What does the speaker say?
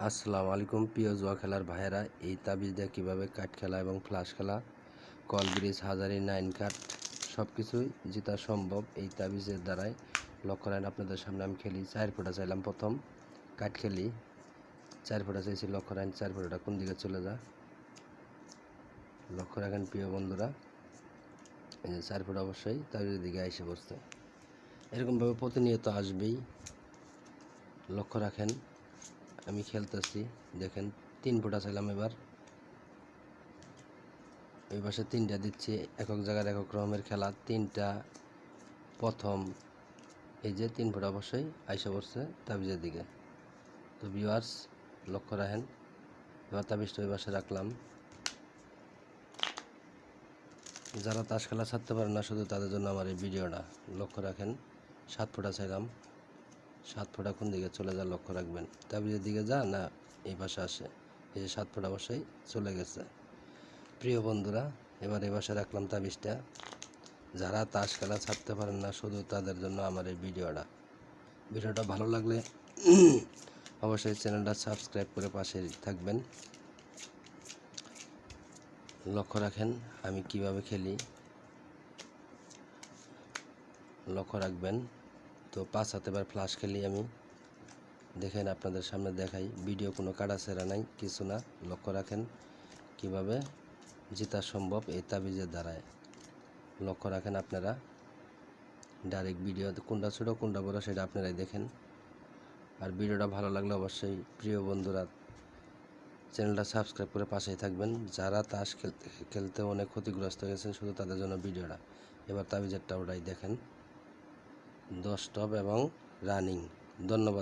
আসসালামু আলাইকুম প্রিয় জুয়া খেলার ভাইয়েরা, এই তাবিজ দিয়ে কীভাবে কাঠ খেলা এবং ফ্লাশ খেলা, কল ব্রিজ, হাজারি, 9 কাঠ সব কিছুই জেতা সম্ভব এই তাবিজের দ্বারাই। লক্ষ্য রাখেন, আপনাদের সামনে আমি খেলি। 4 ফোঁটা চাইলাম, প্রথম কাঠ খেলি 4 ফোঁটা চাইছি। লক্ষ্য রাখেন 4 ফোঁটাটা কোন দিকে চলে যায়। লক্ষ্য রাখেন প্রিয় বন্ধুরা, এই যে 4 ফোঁটা অবশ্যই তাবিজের দিকে এসে পড়ছে। এরকমভাবে প্রতিনিয়ত আসবেই। লক্ষ্য রাখেন আমি খেলতেছি, দেখেন 3 ফোঁটা চাইলাম। এবার এই পাশে 3টা দিচ্ছি, একক জায়গার একক রকমের খেলা। 3টা প্রথম, এই যে 3 ফোঁটা অবশ্যই আইসা পড়ছে তাবিজের দিকে। তো ভিউয়ার্স লক্ষ্য রাখেন, এবার তাবিজটা ওই পাশে রাখলাম। যারা তাস খেলা ছাড়তে পারে না শুধু তাদের জন্য আমার এই ভিডিওটা। লক্ষ্য রাখেন 7 ফোঁটা চাইলাম, 7 ফোঁটা কোন দিকে চলে যায় লক্ষ্য রাখবেন। তাবিজের দিকে যা না এই পাশে আসে, এই যে 7 ফোঁটা অবশ্যই চলে গেছে। প্রিয় বন্ধুরা, এবার এই পাশে রাখলাম তাবিজটা। যারা তাস খেলা ছাড়তে পারেন না শুধু তাদের জন্য আমার এই ভিডিওটা ভালো লাগলে অবশ্যই চ্যানেলটা সাবস্ক্রাইব করে পাশে থাকবেন। লক্ষ্য রাখেন আমি কিভাবে খেলি, লক্ষ্য রাখবেন। তো 5 হাতে বার ফ্লাশ খেলি আমি, দেখেন আপনাদের সামনে দেখাই। ভিডিও কোনো কাটাছেড়া নাই, কিছু না। লক্ষ্য রাখেন কিভাবে জেতা সম্ভব এই তাবিজের দ্বারায়। লক্ষ্য রাখেন আপনারা ডাইরেক্ট ভিডিও কোনটা ছোট কোনটা বড় সেটা আপনারাই দেখেন। আর ভিডিওটা ভালো লাগলে অবশ্যই প্রিয় বন্ধুরা চ্যানেলটা সাবস্ক্রাইব করে পাশেই থাকবেন। যারা তাস খেলতে অনেক ক্ষতিগ্রস্ত হয়েছেন শুধু তাদের জন্য ভিডিওটা। এবার তাবিজেরটা ওটাই দেখেন, 10 টপ এবং রানিং। ধন্যবাদ।